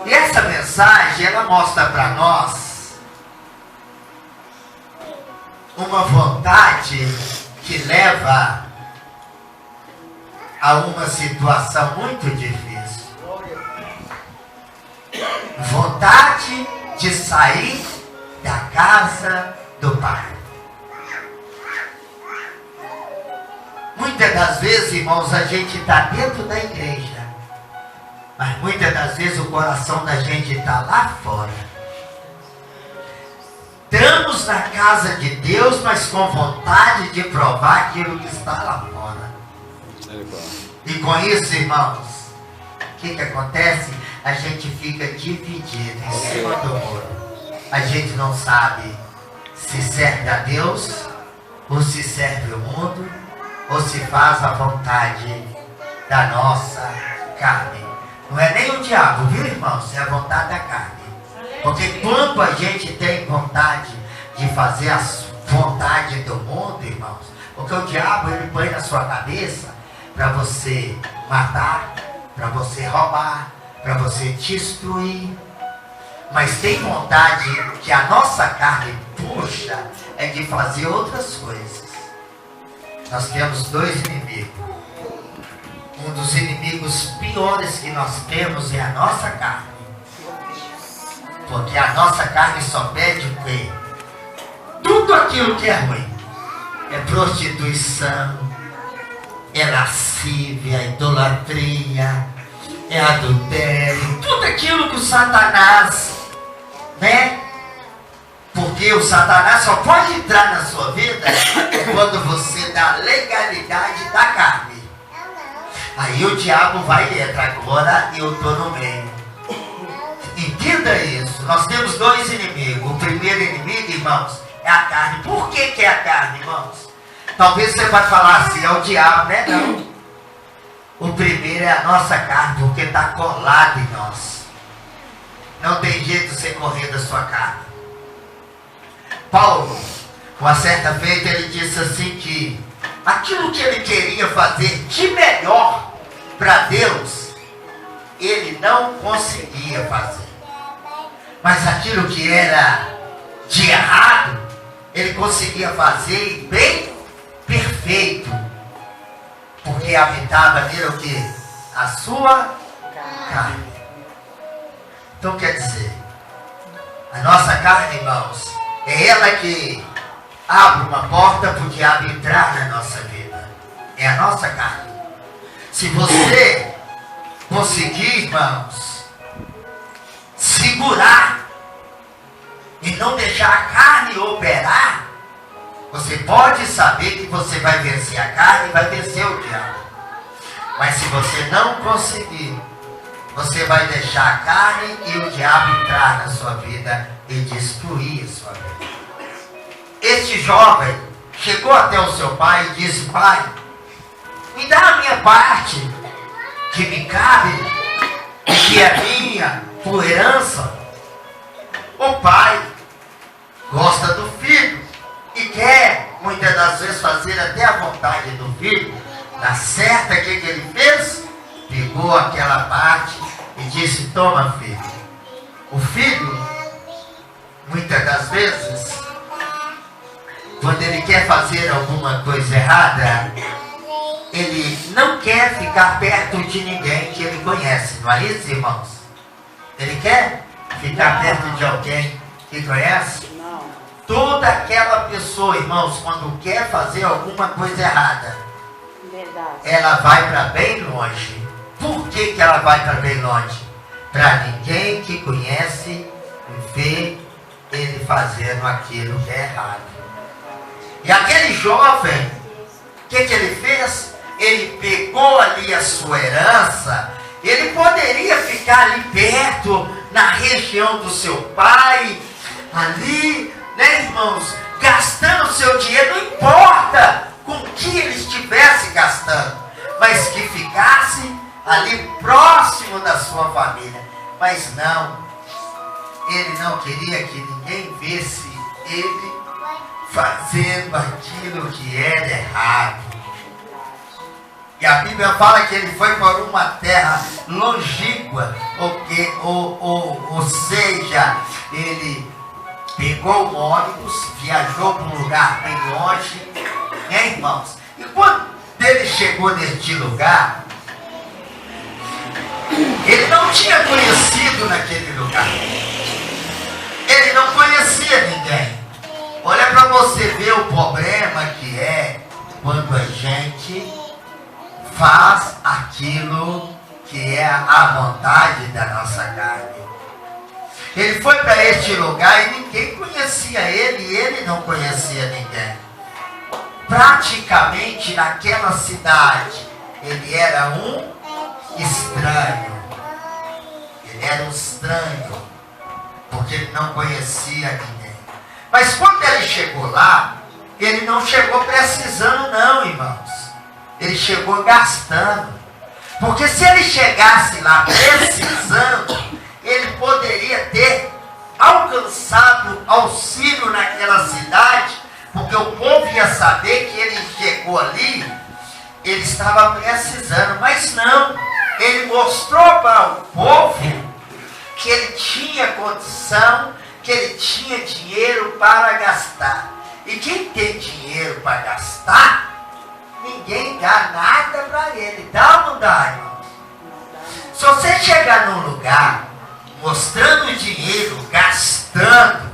E essa mensagem, ela mostra para nós uma vontade que leva a uma situação muito difícil. Vontade de sair da casa do Pai. Muitas das vezes, irmãos, a gente está dentro da igreja, mas muitas das vezes o coração da gente está lá fora. Estamos na casa de Deus, mas com vontade de provar aquilo que está lá fora. E com isso, irmãos, o que acontece? A gente fica dividido em cima do muro. A gente não sabe se serve a Deus, ou se serve o mundo, ou se faz a vontade da nossa carne. Não é nem o diabo, viu, irmãos? É a vontade da carne. Porque quando a gente tem vontade de fazer a vontade do mundo, irmãos, porque o diabo, ele põe na sua cabeça para você matar, para você roubar, para você destruir. Mas tem vontade que a nossa carne puxa é de fazer outras coisas. Nós temos dois inimigos. Um dos inimigos piores que nós temos é a nossa carne. Porque a nossa carne só pede o quê? Tudo aquilo que é ruim. É prostituição, é lascívia, é idolatria, é adultério, tudo aquilo que o Satanás, né? Porque o Satanás só pode entrar na sua vida quando você dá legalidade da carne. Aí o diabo vai entrar. Agora eu estou no meio. Entenda isso. Nós temos dois inimigos. O primeiro inimigo, irmãos, é a carne. Por que é a carne, irmãos? Talvez você vai falar assim, é o diabo, né? Não. O primeiro é a nossa carne, porque está colado em nós. Não tem jeito de você correr da sua carne. Paulo, uma certa feita, ele disse assim que aquilo que ele queria fazer de melhor para Deus, ele não conseguia fazer. Mas aquilo que era de errado, ele conseguia fazer bem perfeito. Porque habitava nele o que? A sua carne. Então quer dizer, a nossa carne, irmãos, é ela que abre uma porta para o diabo entrar na nossa vida. É a nossa carne. Se você conseguir, irmãos, segurar e não deixar a carne operar, você pode saber que você vai vencer a carne e vai vencer o diabo. Mas se você não conseguir, você vai deixar a carne e o diabo entrar na sua vida e destruir a sua vida. Este jovem chegou até o seu pai e disse: pai, me dá a minha parte que me cabe, que é minha por herança. O pai gosta do filho e quer muitas das vezes fazer até a vontade do filho. Na certa, o que ele fez? Pegou aquela parte e disse: toma, filho. O filho, muitas das vezes, quando ele quer fazer alguma coisa errada, ele não quer ficar perto de ninguém que ele conhece, não é isso, irmãos? Ele quer ficar perto de alguém que conhece? Não. Toda aquela pessoa, irmãos, quando quer fazer alguma coisa errada, Verdade. ela vai para bem longe. Por que ela vai para bem longe? Para ninguém que conhece ver ele fazendo aquilo que é errado. E aquele jovem, o que ele fez? Ele pegou ali a sua herança. Ele poderia ficar ali perto, na região do seu pai, ali, né, irmãos, gastando o seu dinheiro, não importa com que ele estivesse gastando, mas que ficasse ali próximo da sua família. Mas não, ele não queria que ninguém visse ele fazendo aquilo que era errado. E a Bíblia fala que ele foi por uma terra longínqua, porque ou seja, ele pegou um ônibus, viajou para um lugar bem longe, né, irmãos? E quando ele chegou neste lugar, ele não tinha conhecido naquele lugar. Ele não conhecia ninguém. Olha para você ver o problema que é quando a gente faz aquilo que é a vontade da nossa carne. Ele foi para este lugar e ninguém conhecia ele e ele não conhecia ninguém. Praticamente naquela cidade, ele era um estranho. Ele era um estranho, porque ele não conhecia ninguém. Mas quando ele chegou lá, ele não chegou precisando não, irmãos. Ele chegou gastando. Porque se ele chegasse lá precisando, ele poderia ter alcançado auxílio naquela cidade, porque o povo ia saber que ele chegou ali, ele estava precisando. Mas não, ele mostrou para o povo que ele tinha condição, que ele tinha dinheiro para gastar. E quem tem dinheiro para gastar, ninguém dá nada para ele. Dá ou não dá, irmão? Se você chegar num lugar mostrando dinheiro, gastando,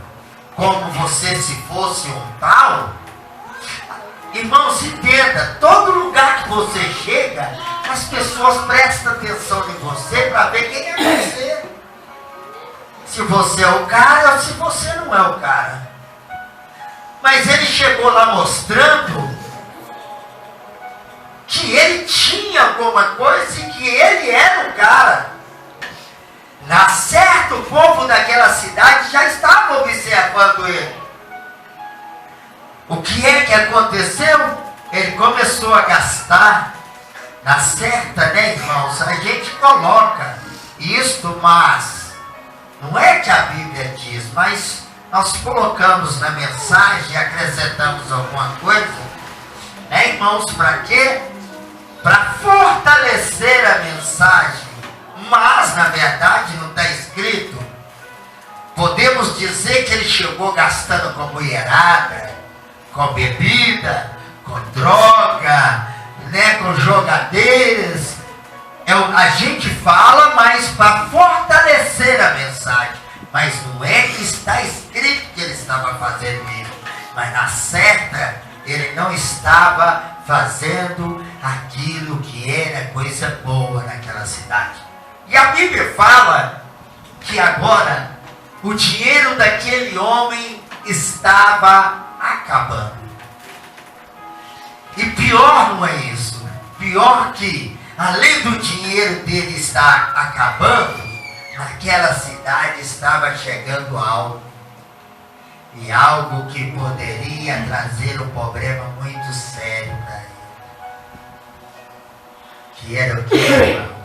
como você se fosse um tal, irmãos, entenda, todo lugar que você chega, as pessoas prestam atenção em você para ver quem é você. Se você é o cara ou se você não é o cara. Mas ele chegou lá mostrando que ele tinha alguma coisa e que ele era o cara. Na certo, o povo daquela cidade já estava observando ele. O que é que aconteceu? Ele começou a gastar. Na certa, né, irmãos? A gente coloca isto, mas não é que a Bíblia diz, mas nós colocamos na mensagem, acrescentamos alguma coisa, né, irmãos? Para quê? Para fortalecer a mensagem. Mas, na verdade, não está escrito. Podemos dizer que ele chegou gastando com mulherada, com bebida, com droga, né, com jogadeiras. A gente fala, mas para fortalecer a mensagem. Mas não é que está escrito que ele estava fazendo isso. Mas na certa, ele não estava fazendo aquilo que era coisa boa naquela cidade. E a Bíblia fala que agora o dinheiro daquele homem estava acabando. E pior não é isso. Pior que, além do dinheiro dele estar acabando, naquela cidade estava chegando algo. E algo que poderia trazer um problema muito sério para ele. Que era o que, irmãos?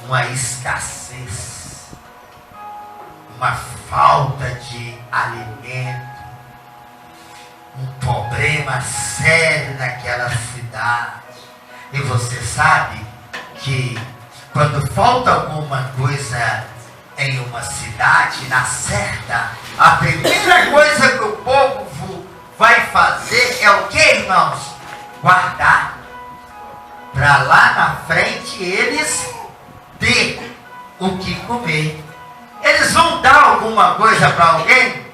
Uma escassez, uma falta de alimento, um problema sério naquela cidade. E você sabe que quando falta alguma coisa em uma cidade, na certa, a primeira coisa que o povo vai fazer é o que, irmãos? Guardar. Para lá na frente eles ter o que comer. Eles vão dar alguma coisa para alguém?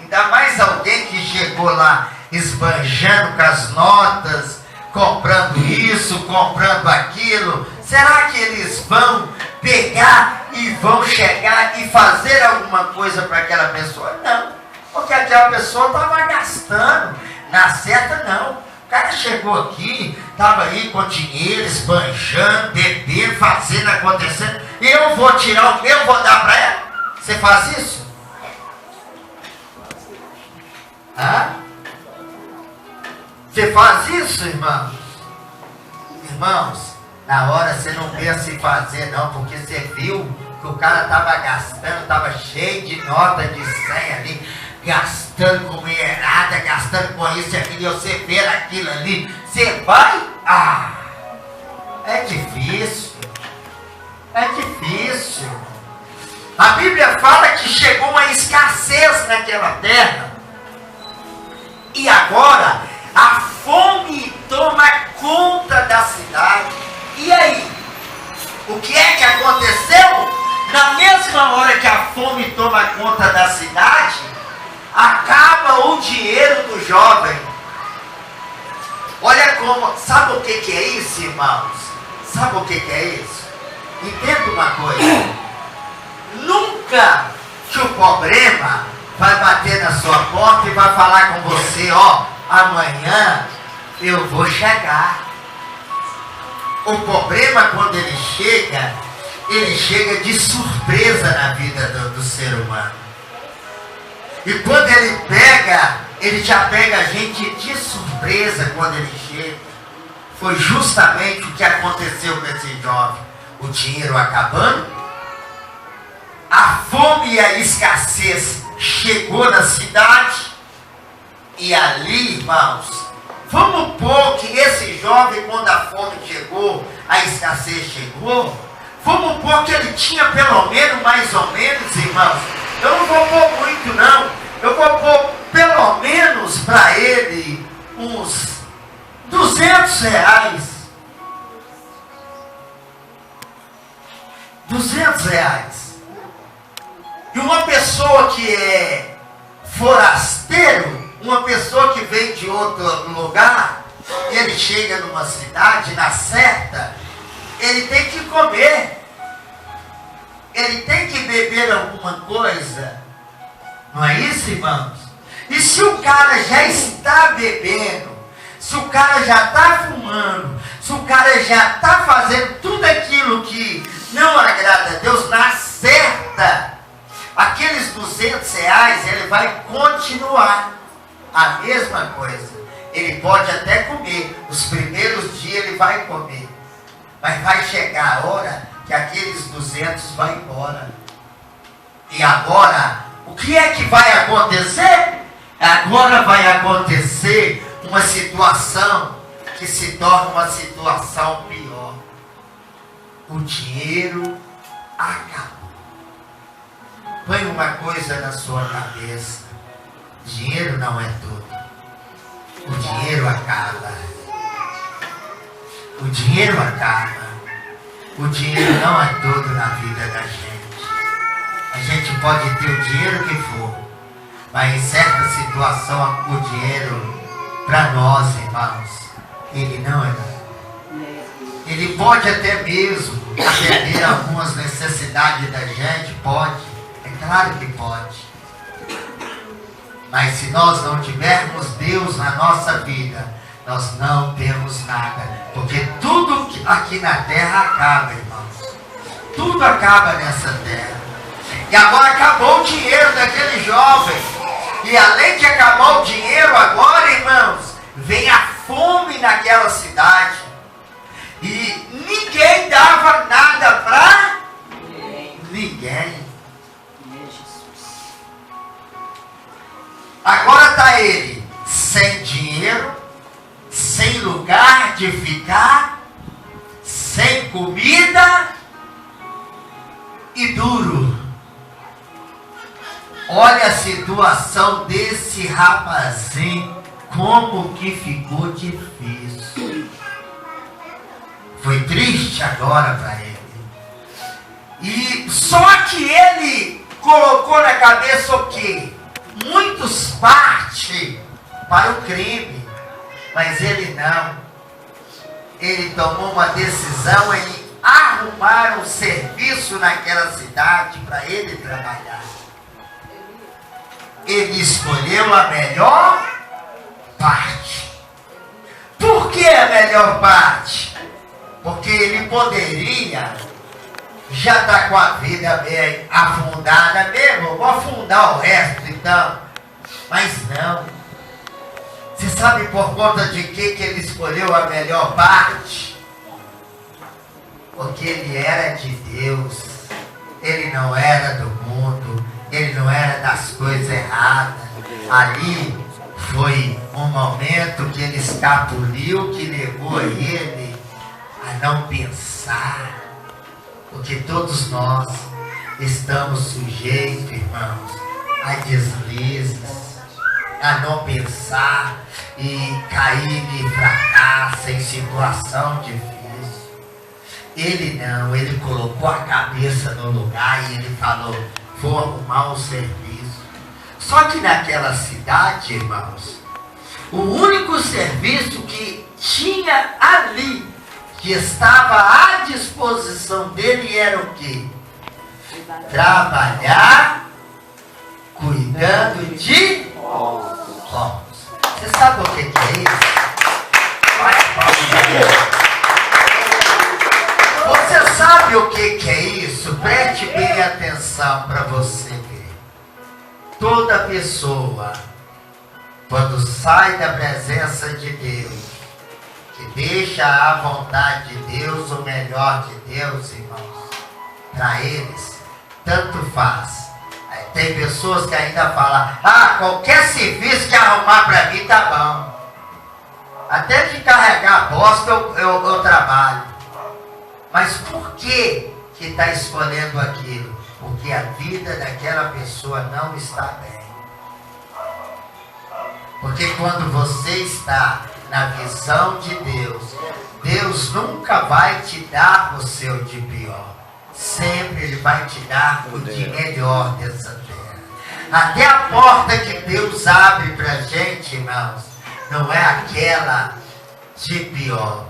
Ainda mais alguém que chegou lá esbanjando com as notas, comprando isso, comprando aquilo. Será que eles vão pegar e vão chegar e fazer alguma coisa para aquela pessoa? Não, porque aquela pessoa estava gastando. Na certa, não. O cara chegou aqui, estava aí com dinheiro, esbanjando, bebendo, fazendo, acontecendo. E eu vou tirar o meu, vou dar para ela? Você faz isso? Hã? Você faz isso, irmãos? Irmãos, na hora você não pensa em fazer não, porque você viu que o cara estava gastando, estava cheio de nota de 100 ali, gastando com mulherada, gastando com isso e aquilo, e você vê aquilo ali, você vai? Ah, é difícil. isso, irmão. A Bíblia fala que chegou uma escassez naquela terra. E agora a fome toma conta da cidade. E aí? O que é que aconteceu? Na mesma hora que a fome toma conta da cidade, acaba o dinheiro do jovem. Olha como, sabe o que é isso, irmãos? Sabe o que é isso? Entenda uma coisa. Nunca que o problema vai bater na sua porta e vai falar com você, ó, amanhã eu vou chegar. O problema, quando ele chega de surpresa na vida do ser humano. E quando ele pega, ele já pega a gente de surpresa quando ele chega. Foi justamente o que aconteceu com esse jovem. O dinheiro acabando, a fome e a escassez chegou na cidade. E ali, irmãos, vamos pôr que esse jovem, quando a fome chegou, a escassez chegou, vamos pôr que ele tinha pelo menos, mais ou menos, irmãos, eu não vou pôr muito não, eu vou pôr pelo menos para ele uns 200 reais. 200 reais. E uma pessoa que é forasteiro, uma pessoa que vem de outro lugar, ele chega numa cidade, na certa, ele tem que comer, ele tem que beber alguma coisa, não é isso, irmãos? E se o cara já está bebendo, se o cara já está fumando, se o cara já está fazendo tudo aquilo que não agrada a Deus, na certa, aqueles 200 reais, ele vai continuar a mesma coisa. Ele pode até comer, os primeiros dias ele vai comer, mas vai chegar a hora que aqueles 200 vai embora. E agora, o que é que vai acontecer? Agora vai acontecer uma situação que se torna uma situação pior. O dinheiro acabou. Põe uma coisa na sua cabeça: dinheiro não é tudo. O dinheiro acaba. O dinheiro acaba. O dinheiro não é tudo na vida da gente. A gente pode ter o dinheiro que for, mas em certa situação o dinheiro, para nós, irmãos, ele não é nada. Ele pode até mesmo atender algumas necessidades da gente, pode. É claro que pode. Mas se nós não tivermos Deus na nossa vida, nós não temos nada. Porque tudo aqui na terra acaba, irmãos. Tudo acaba nessa terra. E agora acabou o dinheiro daquele jovem. E além de acabar o dinheiro agora, irmãos, vem a fome naquela cidade. E ninguém dava nada para ninguém. Agora está ele sem dinheiro, sem lugar de ficar, sem comida e duro. Olha a situação desse rapazinho, como que ficou difícil. Foi triste agora para ele. E só que ele colocou na cabeça o quê? Muitos partem para o crime, mas ele não. Ele tomou uma decisão em arrumar um serviço naquela cidade para ele trabalhar. Ele escolheu a melhor parte. Por que a melhor parte? Porque ele poderia já está com a vida bem afundada mesmo, vou afundar o resto então. Mas não. Você sabe por conta de que ele escolheu a melhor parte? Porque ele era de Deus. Ele não era do mundo. Ele não era das coisas erradas. Ali foi um momento que ele escapuliu, que levou ele a não pensar, Porque todos nós estamos sujeitos, irmãos, a deslizes, a não pensar e cair em fracasso, em situação difícil. Ele não, ele colocou a cabeça no lugar e ele falou, vou arrumar um serviço. Só que naquela cidade, irmãos, o único serviço que tinha ali, que estava à disposição dele, era o quê? Trabalhar cuidando de povos. Você sabe o que é isso? Você sabe o que é isso? Preste bem atenção para você ver. Toda pessoa, quando sai da presença de Deus, que deixa a vontade de Deus, o melhor de Deus, irmãos, para eles, tanto faz. Tem pessoas que ainda falam, qualquer serviço que arrumar para mim tá bom. Até de carregar a bosta eu trabalho. Mas por que está escolhendo aquilo? Porque a vida daquela pessoa não está bem. Porque quando você está na visão de Deus, Deus nunca vai te dar o seu de pior. Sempre Ele vai te dar o de melhor dessa terra. Até a porta que Deus abre para a gente, irmãos, não é aquela de pior.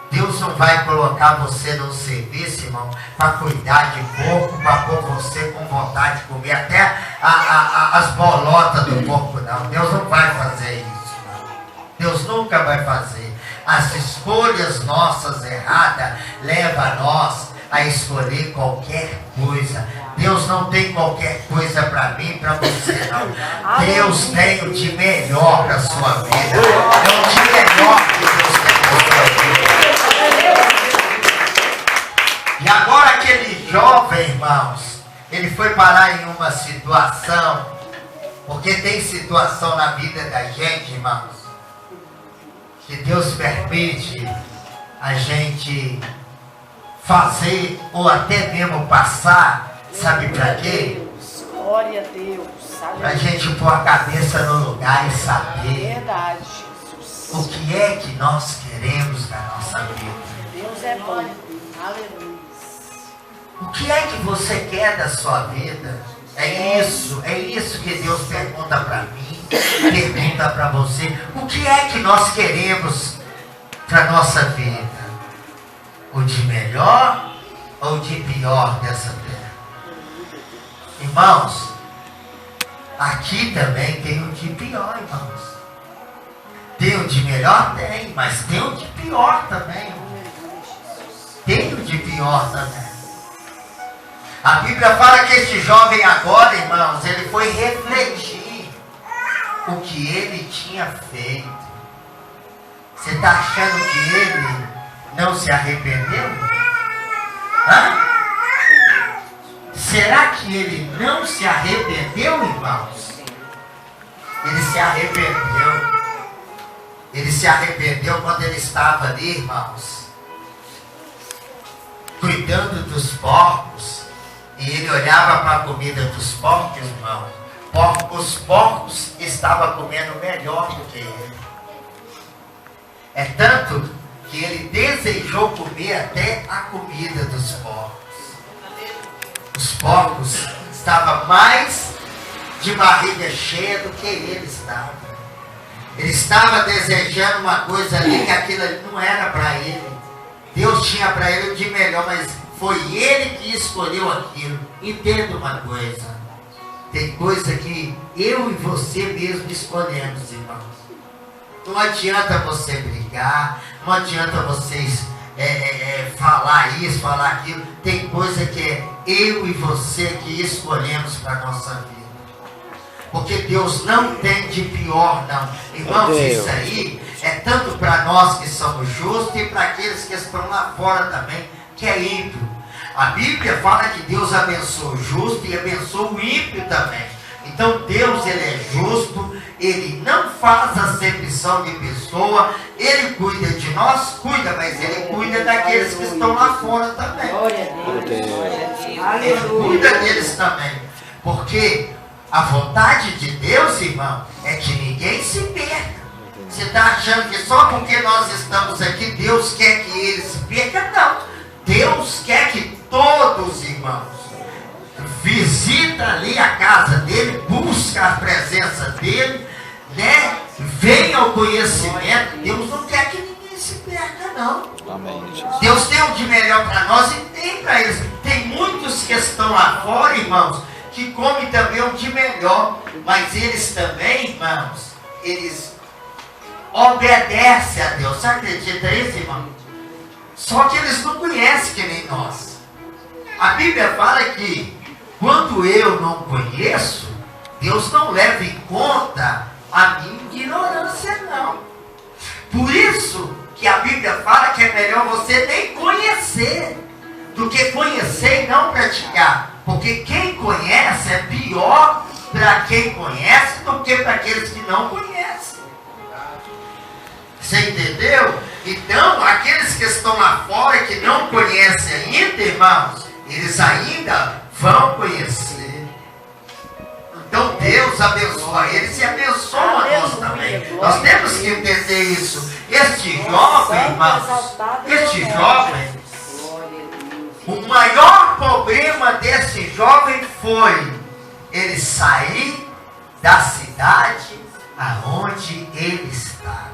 Deus não vai colocar você num serviço, irmão, para cuidar de porco, para pôr você com vontade de comer até as bolotas do porco, não. Deus não vai fazer isso, não. Deus nunca vai fazer. As escolhas nossas erradas levam a nós a escolher qualquer coisa. Deus não tem qualquer coisa para mim, para você não. Deus tem o de melhor para a sua vida. É o de melhor que Deus tem para a sua vida. E agora aquele jovem, irmãos, ele foi parar em uma situação, porque tem situação na vida da gente, irmãos, que Deus permite a gente fazer ou até mesmo passar, sabe para quê? Glória a Deus. Para a gente pôr a cabeça no lugar e saber Verdade, Jesus. o que é que nós queremos na nossa vida. Deus é bom. Aleluia. O que é que você quer da sua vida? É isso que Deus pergunta para mim, pergunta para você. O que é que nós queremos para nossa vida? O de melhor ou o de pior dessa terra? Irmãos, aqui também tem o de pior, irmãos. Tem o de melhor? Tem, mas tem o de pior também. Tem o de pior também. A Bíblia fala que esse jovem agora, irmãos, ele foi refletir o que ele tinha feito. Você está achando que ele não se arrependeu? Será que ele não se arrependeu, irmãos? Ele se arrependeu. Ele se arrependeu quando ele estava ali, irmãos, cuidando dos porcos. E ele olhava para a comida dos porcos, irmão. Os porcos estavam comendo melhor do que ele. É tanto que ele desejou comer até a comida dos porcos. Os porcos estavam mais de barriga cheia do que ele estava. Ele estava desejando uma coisa ali que aquilo ali não era para ele. Deus tinha para ele o de melhor, mas foi ele que escolheu aquilo. Entenda uma coisa. Tem coisa que eu e você mesmo escolhemos, irmãos. Não adianta você brigar. Não adianta vocês falar isso, falar aquilo. Tem coisa que é eu e você que escolhemos para a nossa vida. Porque Deus não tem de pior, não. Irmãos, isso aí é tanto para nós que somos justos e para aqueles que estão lá fora também, que é ímpio. A Bíblia fala que Deus abençoa o justo e abençoa o ímpio também. Então Deus, ele é justo Ele não faz acepção de pessoa. Ele cuida de nós, cuida, mas Ele cuida daqueles que estão lá fora também. Glória a Deus. Ele cuida deles também. Porque a vontade de Deus, irmão, é que ninguém se perca. Você está achando que só porque nós estamos aqui, Deus quer que eles se percam? Não. Deus quer que todos, irmãos, visita ali a casa dele, busca a presença dele, né? Venha ao conhecimento. Deus não quer que ninguém se perca, não. Amém. Deus tem o de melhor para nós e tem para eles. Tem muitos que estão lá fora, irmãos, que comem também o de melhor, mas eles também, irmãos, eles obedecem a Deus. Você acredita nisso, irmão? Só que eles não conhecem que nem nós. A Bíblia fala que quando eu não conheço, Deus não leva em conta a minha ignorância, não. Por isso que a Bíblia fala que é melhor você nem conhecer do que conhecer e não praticar. Porque quem conhece é pior para quem conhece do que para aqueles que não conhecem. Você entendeu? Então, aqueles que estão lá fora e que não conhecem ainda, irmãos, eles ainda vão conhecer. Então Deus abençoa eles e abençoa nós também. Nós temos que entender isso. Este jovem, irmãos, este jovem, o maior problema desse jovem foi ele sair da cidade aonde ele estava.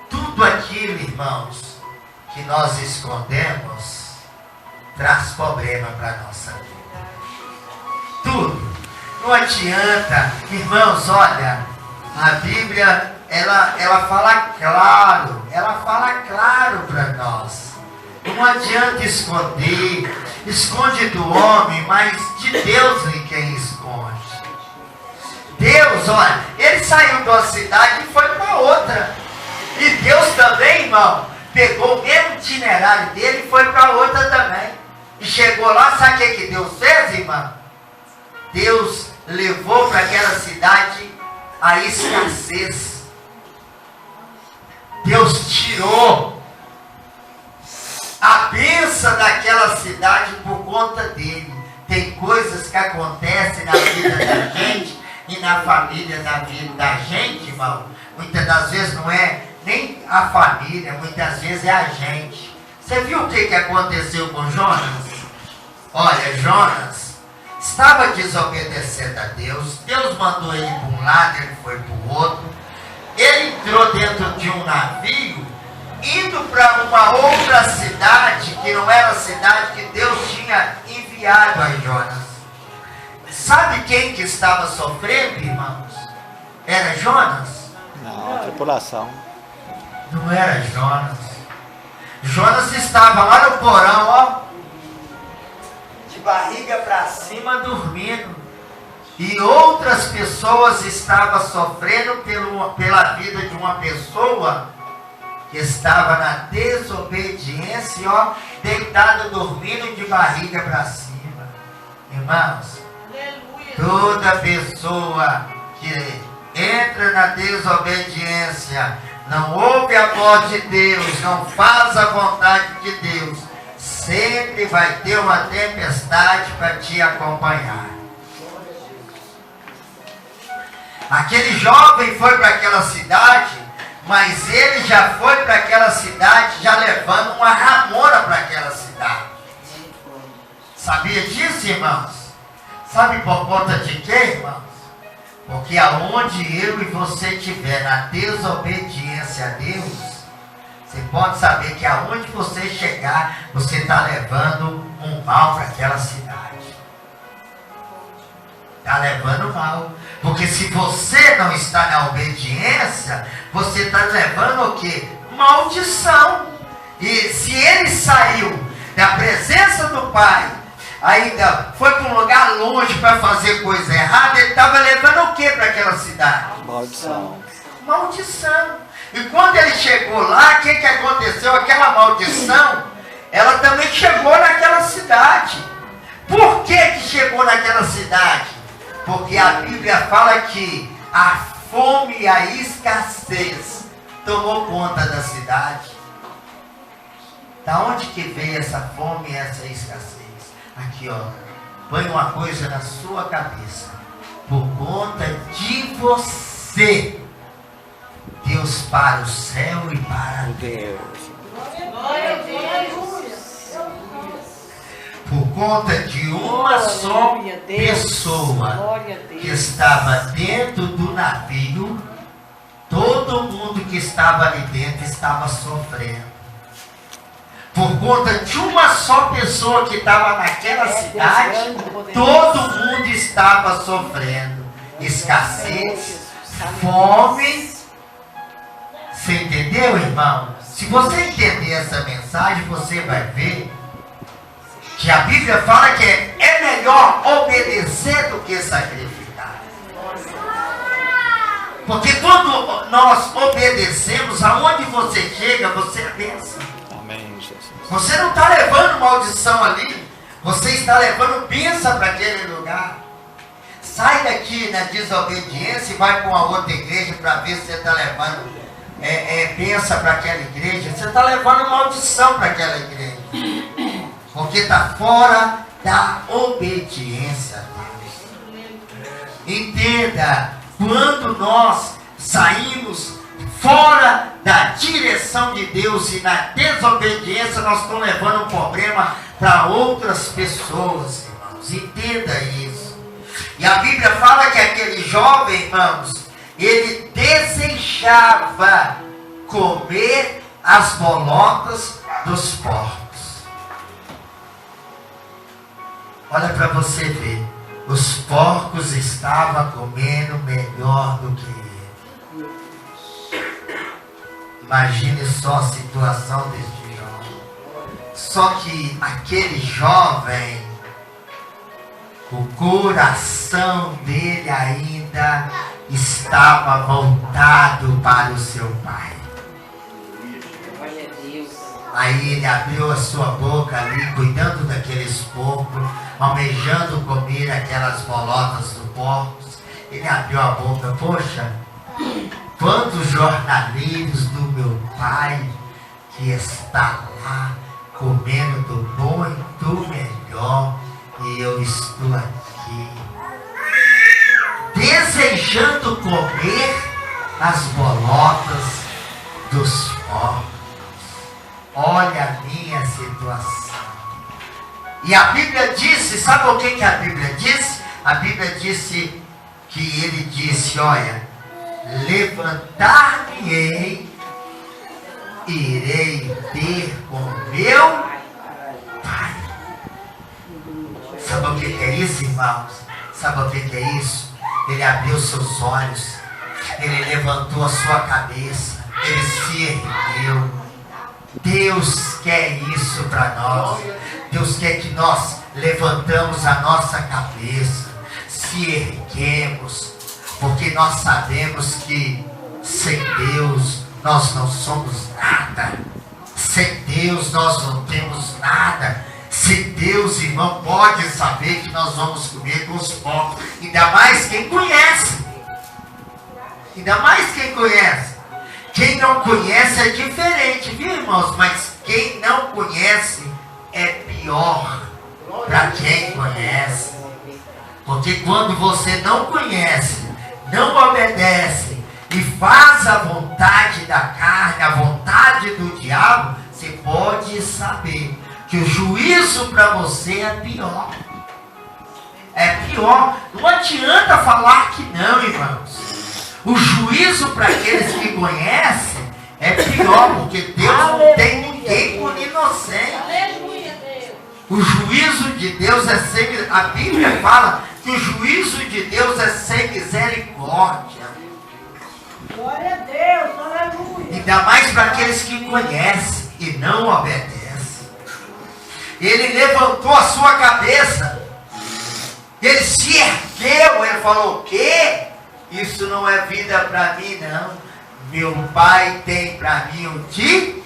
Tudo aquilo, irmãos, que nós escondemos traz problema para a nossa vida. Tudo. Não adianta, irmãos, olha, a Bíblia, ela fala claro para nós. Não adianta esconder, esconde do homem, mas de Deus ninguém esconde. Deus, olha, ele saiu de uma cidade e foi para outra. E Deus também, irmão, pegou o mesmo itinerário dele e foi para outra também. E chegou lá, sabe o que Deus fez, irmão? Deus levou para aquela cidade a escassez. Deus tirou a bênção daquela cidade por conta dele. Tem coisas que acontecem na vida da gente e na família da vida da gente, irmão. Muitas das vezes não é nem a família, muitas vezes é a gente. Você viu o que aconteceu com Jonas? Olha, Jonas estava desobedecendo a Deus. Deus mandou ele para um lado, ele foi para o outro. Ele entrou dentro de um navio, indo para uma outra cidade, que não era a cidade que Deus tinha enviado a Jonas. Sabe quem que estava sofrendo, irmãos? Era Jonas? Não, a tripulação. Não era Jonas. Jonas estava lá no porão, ó, de barriga para cima, dormindo. E outras pessoas estavam sofrendo pela vida de uma pessoa que estava na desobediência, ó, deitada, dormindo de barriga para cima. Irmãos, toda pessoa que entra na desobediência, não ouve a voz de Deus, não faz a vontade de Deus, sempre vai ter uma tempestade para te acompanhar. Aquele jovem foi para aquela cidade, mas ele já foi para aquela cidade já levando uma ramona para aquela cidade. Sabia disso, irmãos? Sabe por conta de quê, irmãos? Porque aonde eu e você estiver na desobediência a Deus, você pode saber que aonde você chegar, você está levando um mal para aquela cidade. Está levando mal. Porque se você não está na obediência, você está levando o quê? Maldição. E se ele saiu da presença do Pai, ainda foi para um lugar longe para fazer coisa errada, ele estava levando o que para aquela cidade? Maldição. Maldição. E quando ele chegou lá, o que aconteceu? Aquela maldição, ela também chegou naquela cidade. Por que chegou naquela cidade? Porque a Bíblia fala que a fome e a escassez tomou conta da cidade. Da onde que veio essa fome e essa escassez? Aqui, ó. Põe uma coisa na sua cabeça. Por conta de você, Deus para o céu e para a terra. Glória a Deus. Por conta de uma só pessoa que estava dentro do navio, todo mundo que estava ali dentro estava sofrendo. Por conta de uma só pessoa que estava naquela cidade, todo mundo estava sofrendo. Escassez, fome. Você entendeu, irmão? Se você entender essa mensagem, você vai ver que a Bíblia fala que é melhor obedecer do que sacrificar. Porque quando nós obedecemos, aonde você chega, você é bênção. Amém, Jesus. Você não está levando maldição ali, você está levando bênção para aquele lugar. Sai daqui na desobediência e vai para uma outra igreja para ver se você está levando bênção para aquela igreja. Você está levando maldição para aquela igreja. Porque está fora da obediência a Deus. Entenda, quando nós saímos fora da direção de Deus e na desobediência, nós estamos levando um problema para outras pessoas, irmãos. Entenda isso. E a Bíblia fala que aquele jovem, irmãos, ele desejava comer as bolotas dos porcos. Olha para você ver, os porcos estavam comendo melhor do que ele. Imagine só a situação deste jovem. Só que aquele jovem, o coração dele ainda estava voltado para o seu pai. Aí ele abriu a sua boca ali, cuidando daqueles porcos, almejando comer aquelas bolotas do porcos. Ele abriu a boca, poxa, quantos jornaleiros do meu pai que está lá comendo do bom e do melhor, e eu estou aqui desejando comer as bolotas dos porcos. Olha a minha situação. E a Bíblia disse, sabe o que a Bíblia disse? A Bíblia disse que ele disse, olha, levantar-me-ei, irei ter com meu pai. Sabe o que é isso, irmãos? Sabe o que é isso? Ele abriu seus olhos, ele levantou a sua cabeça, ele se ergueu. Deus quer isso para nós. Deus quer que nós levantamos a nossa cabeça, se erguemos, porque nós sabemos que sem Deus nós não somos nada. Sem Deus nós não temos nada. Sem Deus, irmão, pode saber que nós vamos comer com os porcos. Ainda mais quem conhece. Ainda mais quem conhece. Quem não conhece é diferente, viu, irmãos? Mas quem não conhece é pior para quem conhece. Porque quando você não conhece, não obedece e faz a vontade da carne, a vontade do diabo, você pode saber que o juízo para você é pior. É pior. Não adianta falar que não, irmãos. O juízo para aqueles que conhecem é pior, porque Deus não tem ninguém por inocente. O juízo de Deus é sem... A Bíblia fala que o juízo de Deus é sem misericórdia. Glória a Deus, aleluia. Ainda mais para aqueles que conhecem e não obedecem. Ele levantou a sua cabeça. Ele se ergueu. Ele falou, o quê? Isso não é vida para mim, não. Meu pai tem para mim o que